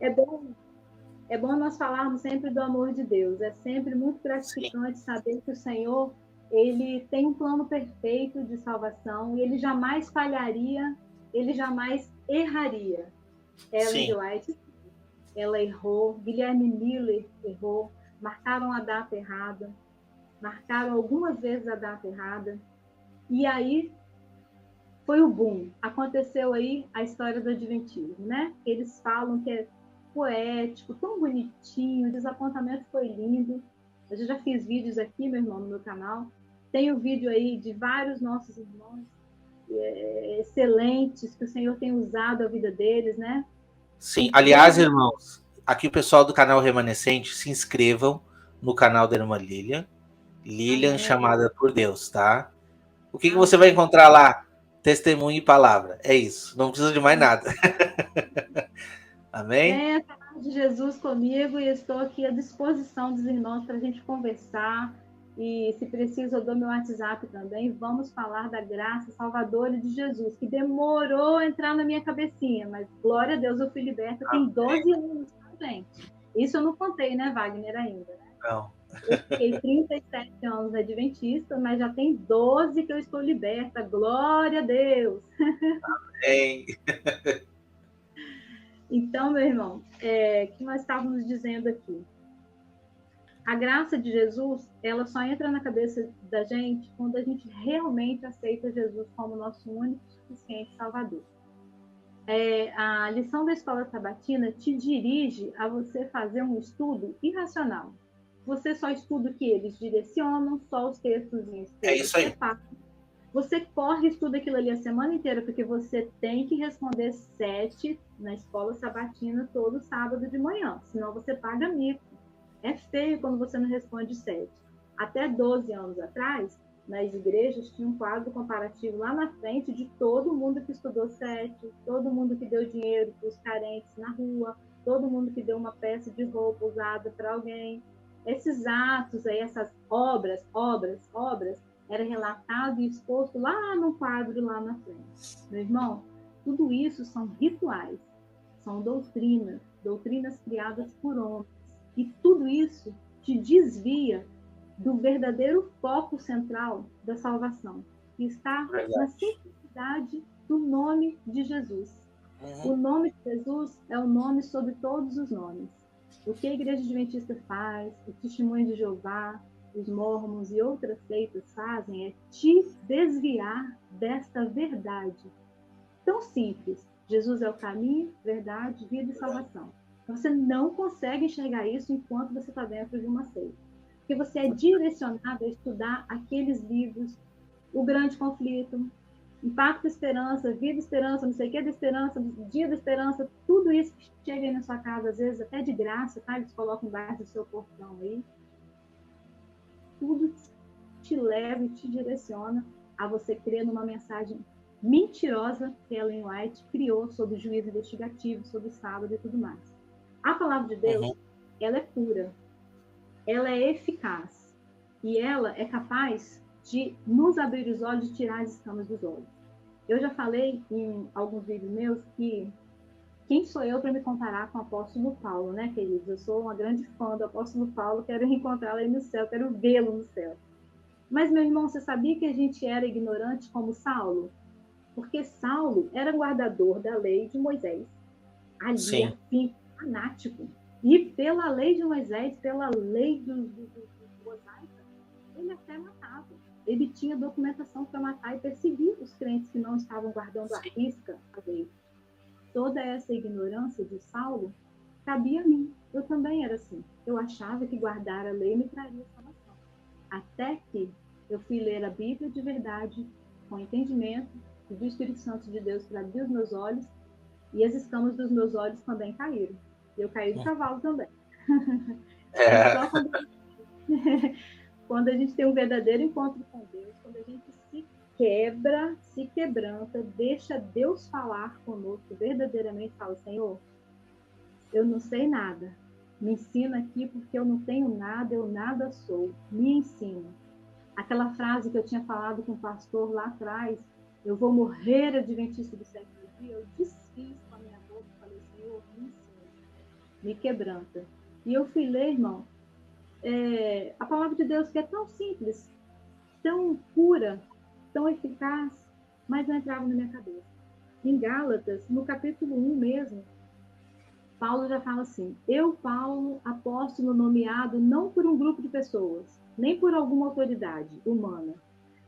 bom, é bom nós falarmos sempre do amor de Deus. É sempre muito gratificante saber que o Senhor, ele tem um plano perfeito de salvação e ele jamais falharia, ele jamais erraria. Ellen G. White, ela errou, Guilherme Miller errou, marcaram a data errada, marcaram algumas vezes a data errada, e aí foi o boom. Aconteceu aí a história do Adventismo, né? Eles falam que é poético, tão bonitinho, o desapontamento foi lindo. Eu já fiz vídeos aqui, meu irmão, no meu canal. Tem o vídeo aí de vários nossos irmãos excelentes, que o Senhor tem usado a vida deles, né? Sim, aliás, irmãos, aqui o pessoal do canal Remanescente, se inscrevam no canal da irmã Lilian. Lilian chamada por Deus, tá? O que você vai encontrar lá? Testemunho e palavra. É isso. Não precisa de mais nada. Amém? Venha falar de Jesus comigo e estou aqui à disposição dos irmãos para a gente conversar. E se preciso, eu dou meu WhatsApp também. Vamos falar da graça salvadora de Jesus, que demorou a entrar na minha cabecinha, mas glória a Deus, eu fui liberta. Tem 12 anos também. Isso eu não contei, né, Wagner, ainda? Né? Não. Eu fiquei 37 anos adventista, mas já tem 12 que eu estou liberta. Glória a Deus! Amém. Então, meu irmão, o que nós estávamos dizendo aqui? A graça de Jesus, ela só entra na cabeça da gente quando a gente realmente aceita Jesus como nosso único e suficiente Salvador. A lição da escola sabatina te dirige a você fazer um estudo irracional. Você só estuda o que eles direcionam, só os textos que eles separam. Você corre e estuda aquilo ali a semana inteira, porque você tem que responder 7 na escola sabatina todo sábado de manhã, senão você paga mico. É feio quando você não responde 7. Até 12 anos atrás, nas igrejas, tinha um quadro comparativo lá na frente de todo mundo que estudou 7, todo mundo que deu dinheiro para os carentes na rua, todo mundo que deu uma peça de roupa usada para alguém. Esses atos aí, essas obras, era relatado e exposto lá no quadro, lá na frente. Meu irmão, tudo isso são rituais, são doutrinas criadas por homens. E tudo isso te desvia do verdadeiro foco central da salvação, que está na simplicidade do nome de Jesus. O nome de Jesus é o nome sobre todos os nomes. O que a Igreja Adventista faz, o Testemunho de Jeová, os mormons e outras seitas fazem é te desviar desta verdade. Tão simples. Jesus é o caminho, verdade, vida e salvação. Você não consegue enxergar isso enquanto você está dentro de uma seita. Porque você é direcionado a estudar aqueles livros, O Grande Conflito, Impacto da Esperança, Vida e Esperança, não sei o que da Esperança, Dia da Esperança, tudo isso que chega aí na sua casa, às vezes até de graça, tá? Eles colocam embaixo do seu portão aí. Tudo te leva e te direciona a você crer numa mensagem mentirosa que Ellen White criou sobre o juízo investigativo, sobre o sábado e tudo mais. A palavra de Deus, ela é pura, ela é eficaz e ela é capaz de nos abrir os olhos e tirar as escamas dos olhos. Eu já falei em alguns vídeos meus que quem sou eu para me comparar com o apóstolo Paulo, né, queridos? Eu sou uma grande fã do apóstolo Paulo, quero encontrá-lo aí no céu, quero vê-lo no céu. Mas, meu irmão, você sabia que a gente era ignorante como Saulo? Porque Saulo era guardador da lei de Moisés. Ali, assim, fanático. E pela lei de Moisés, pela lei dos mosaica, ele até matava. Ele tinha documentação para matar e perseguir os crentes que não estavam guardando à risca a lei. Toda essa ignorância de Saulo cabia a mim. Eu também era assim. Eu achava que guardar a lei me traria salvação. Até que eu fui ler a Bíblia de verdade, com entendimento, e do Espírito Santo de Deus para abrir os meus olhos, e as escamas dos meus olhos também caíram. Eu caí do cavalo também. É só quando a gente tem um verdadeiro encontro com Deus, quando a gente se quebra, se quebranta, deixa Deus falar conosco verdadeiramente, fala, Senhor, eu não sei nada, me ensina aqui porque eu não tenho nada, eu nada sou, me ensina. Aquela frase que eu tinha falado com o pastor lá atrás, eu vou morrer adventista do sétimo dia, eu desfiz com a minha boca e falei, Senhor, me ensina. me quebranta. E eu fui ler, irmão, a palavra de Deus, que é tão simples, tão pura, tão eficaz, mas não entrava na minha cabeça. Em Gálatas, no capítulo 1 mesmo, Paulo já fala assim: eu, Paulo, apóstolo nomeado não por um grupo de pessoas, nem por alguma autoridade humana,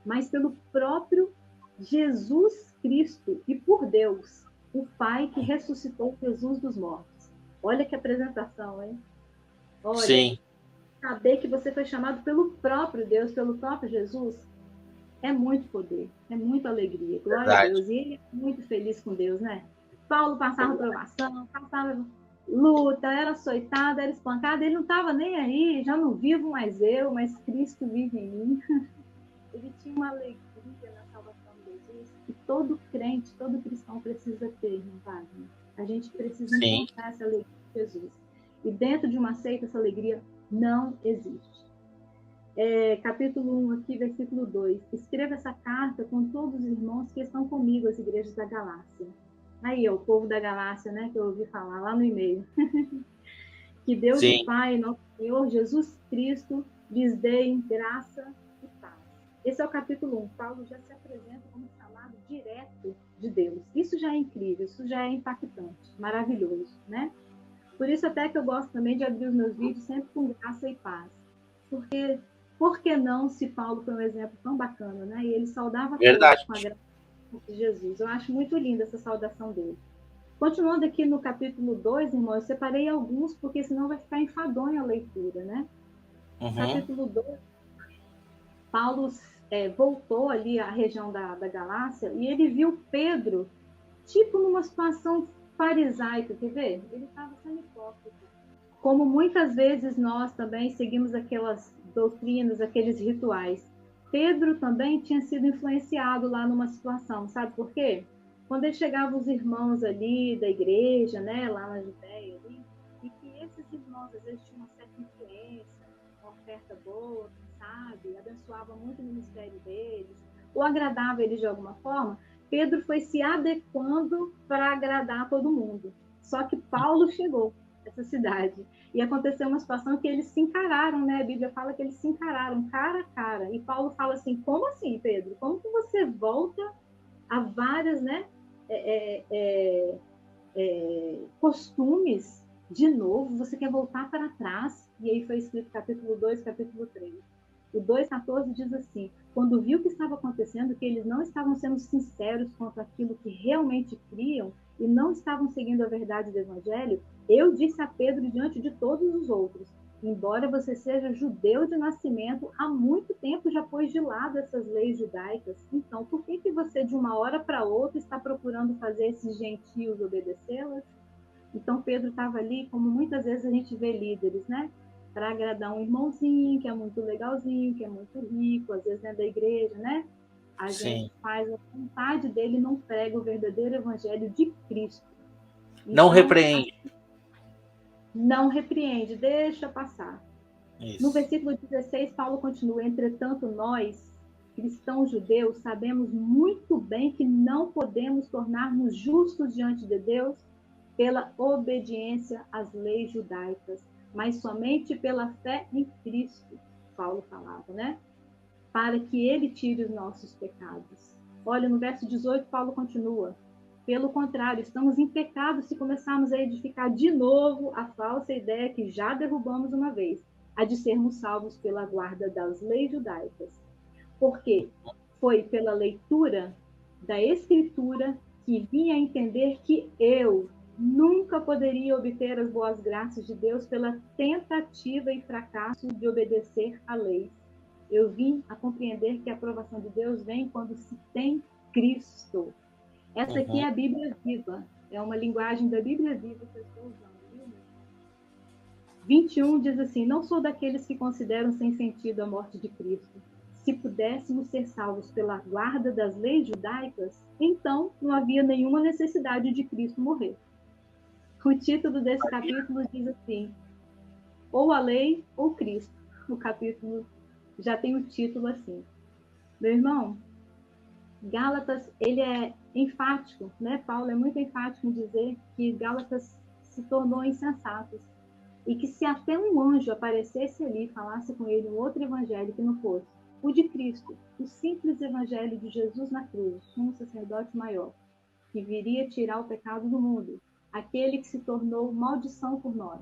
mas pelo próprio Jesus Cristo e por Deus, o Pai que ressuscitou Jesus dos mortos. Olha que apresentação, hein? Olha, Sim. Saber que você foi chamado pelo próprio Deus, pelo próprio Jesus, é muito poder, é muita alegria. Glória Verdade. a Deus. E ele é muito feliz com Deus, né? Paulo passava provação, passava luta, era açoitado, era espancado, ele não estava nem aí, já não vivo mais eu, mas Cristo vive em mim. Ele tinha uma alegria na salvação de Jesus que todo crente, todo cristão precisa ter, não tá? A gente precisa encontrar essa alegria de Jesus. E dentro de uma seita, essa alegria não existe. Capítulo 1 aqui, versículo 2. Escreva essa carta com todos os irmãos que estão comigo, as igrejas da Galácia. Aí, o povo da Galácia, né, que eu ouvi falar lá no e-mail. Que Deus o Pai, nosso Senhor Jesus Cristo, lhes dê graça e paz. Esse é o capítulo 1. Paulo já se apresenta como chamado direto de Deus. Isso já é incrível, isso já é impactante, maravilhoso, né? Por isso até que eu gosto também de abrir os meus vídeos sempre com graça e paz. Porque, por que não, se Paulo foi um exemplo tão bacana, né? E ele saudava todos com a graça de Jesus. Eu acho muito linda essa saudação dele. Continuando aqui no capítulo 2, irmão, eu separei alguns, porque senão vai ficar enfadonha a leitura, né? Capítulo 2, Paulo voltou ali à região da Galácia e ele viu Pedro, tipo numa situação farisaica, quer ver? Ele estava sendo hipócrita. Como muitas vezes nós também seguimos aquelas doutrinas, aqueles rituais. Pedro também tinha sido influenciado lá numa situação, sabe por quê? Quando ele chegava os irmãos ali da igreja, né, lá na Judéia, ali, e que esses irmãos às vezes tinham uma certa influência, uma oferta boa, sabe, abençoava muito o ministério deles, ou agradava eles de alguma forma, Pedro foi se adequando para agradar todo mundo. Só que Paulo chegou essa cidade. E aconteceu uma situação que eles se encararam, né? A Bíblia fala que eles se encararam cara a cara. E Paulo fala assim: como assim, Pedro? Como que você volta a várias, né, costumes de novo? Você quer voltar para trás? E aí foi escrito capítulo 2, capítulo 3. O 2,14 diz assim: quando viu o que estava acontecendo, que eles não estavam sendo sinceros quanto àquilo que realmente criam e não estavam seguindo a verdade do Evangelho, eu disse a Pedro diante de todos os outros: embora você seja judeu de nascimento, há muito tempo já pôs de lado essas leis judaicas. Então, por que você de uma hora para outra está procurando fazer esses gentios obedecê-las? Então, Pedro estava ali, como muitas vezes a gente vê líderes, né? Para agradar um irmãozinho que é muito legalzinho, que é muito rico, às vezes é da igreja, né? A gente faz a vontade dele e não prega o verdadeiro evangelho de Cristo. Então, não repreende. Não repreende, deixa passar. Isso. No versículo 16, Paulo continua: entretanto, nós, cristãos judeus, sabemos muito bem que não podemos tornar-nos justos diante de Deus pela obediência às leis judaicas, mas somente pela fé em Cristo, Paulo falava, né? Para que ele tire os nossos pecados. Olha, no verso 18, Paulo continua: pelo contrário, estamos em pecado se começarmos a edificar de novo a falsa ideia que já derrubamos uma vez, a de sermos salvos pela guarda das leis judaicas. Porque foi pela leitura da Escritura que vim a entender que eu nunca poderia obter as boas graças de Deus pela tentativa e fracasso de obedecer à lei. Eu vim a compreender que a aprovação de Deus vem quando se tem Cristo. Essa aqui é a Bíblia viva. É uma linguagem da Bíblia viva que eu estou usando. 21 diz assim: não sou daqueles que consideram sem sentido a morte de Cristo. Se pudéssemos ser salvos pela guarda das leis judaicas, então não havia nenhuma necessidade de Cristo morrer. O título desse capítulo diz assim: ou a lei ou Cristo. O capítulo já tem o título assim. Meu irmão, Gálatas, ele é enfático, né? Paulo é muito enfático em dizer que Gálatas se tornou insensatos. E que se até um anjo aparecesse ali e falasse com ele um outro evangelho que não fosse o de Cristo, o simples evangelho de Jesus na cruz, um sacerdote maior, que viria tirar o pecado do mundo, aquele que se tornou maldição por nós,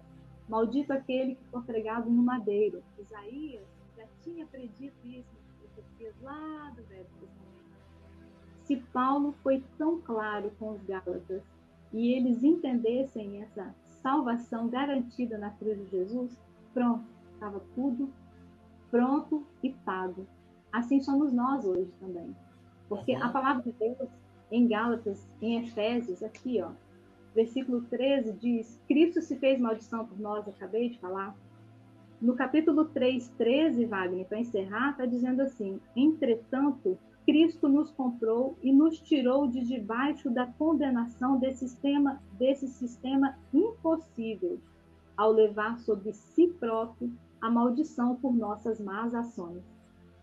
maldito aquele que foi pregado no madeiro. Isaías já tinha predito isso nas profecias lá do Velho Testamento. Se Paulo foi tão claro com os Gálatas e eles entendessem essa salvação garantida na cruz de Jesus, pronto, estava tudo pronto e pago. Assim somos nós hoje também. Porque a palavra de Deus, em Gálatas, em Efésios, aqui, ó, versículo 13 diz: Cristo se fez maldição por nós, acabei de falar. No capítulo 3, 13, Wagner, para encerrar, está dizendo assim: entretanto, Cristo nos comprou e nos tirou de debaixo da condenação desse sistema impossível, ao levar sobre si próprio a maldição por nossas más ações.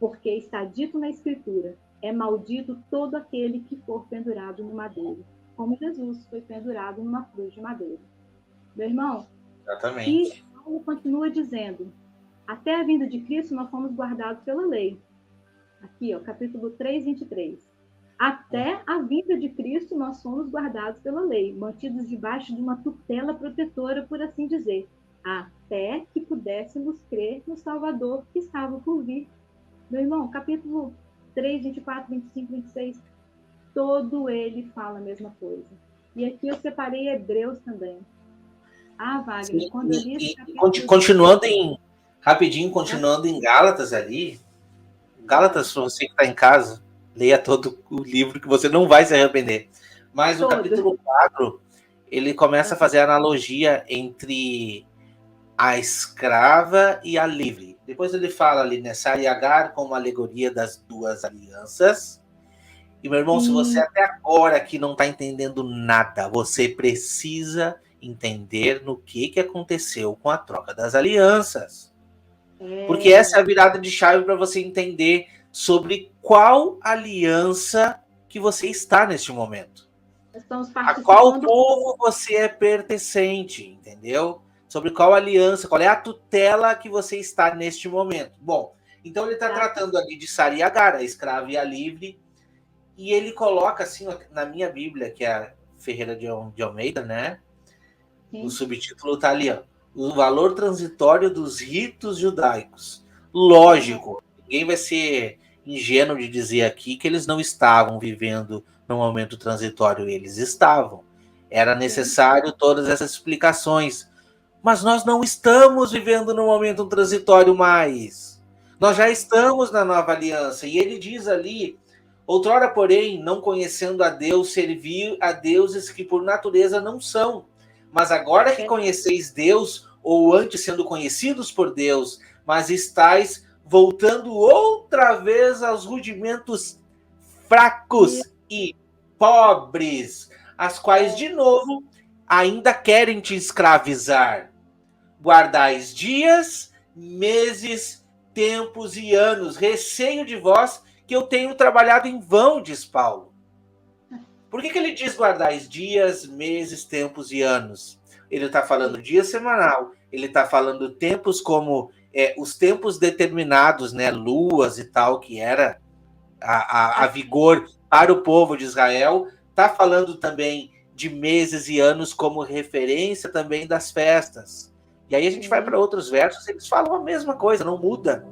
Porque está dito na Escritura: é maldito todo aquele que for pendurado no madeiro, como Jesus foi pendurado numa cruz de madeira. Meu irmão, exatamente. E Paulo continua dizendo: até a vinda de Cristo nós fomos guardados pela lei. Aqui, ó, capítulo 3, 23. Até a vinda de Cristo nós fomos guardados pela lei, mantidos debaixo de uma tutela protetora, por assim dizer, até que pudéssemos crer no Salvador que estava por vir. Meu irmão, capítulo 3, 24, 25, 26, todo ele fala a mesma coisa. E aqui eu separei Hebreus também. Wagner, sim, quando eu li esse capítulo... Continuando em Gálatas ali, Gálatas, para você que está em casa, leia todo o livro que você não vai se arrepender. Mas no capítulo 4, ele começa a fazer a analogia entre a escrava e a livre. Depois ele fala ali, né, Sara e Agar como alegoria das duas alianças. E, meu irmão, se você até agora aqui não está entendendo nada, você precisa entender no que aconteceu com a troca das alianças. Porque essa é a virada de chave para você entender sobre qual aliança que você está neste momento. A qual povo você é pertencente, entendeu? Sobre qual aliança, qual é a tutela que você está neste momento. Bom, então ele está tratando ali de Sara e Agar, a escrava e a livre, e ele coloca assim, na minha Bíblia, que é a Ferreira de Almeida, né? Sim. O subtítulo está ali, ó: o valor transitório dos ritos judaicos. Lógico, ninguém vai ser ingênuo de dizer aqui que eles não estavam vivendo num momento transitório. Eles estavam. Era necessário todas essas explicações. Mas nós não estamos vivendo num momento transitório mais. Nós já estamos na nova aliança. E ele diz ali: outrora, porém, não conhecendo a Deus, servir a deuses que por natureza não são. Mas agora que conheceis Deus, ou antes sendo conhecidos por Deus, mas estáis voltando outra vez aos rudimentos fracos e pobres, as quais, de novo, ainda querem te escravizar. Guardais dias, meses, tempos e anos, receio de vós que eu tenho trabalhado em vão, diz Paulo. Por que ele diz guardais dias, meses, tempos e anos? Ele está falando dia semanal, ele está falando tempos como os tempos determinados, né, luas e tal, que era a vigor para o povo de Israel. Está falando também de meses e anos como referência também das festas. E aí a gente vai para outros versos, eles falam a mesma coisa, não muda.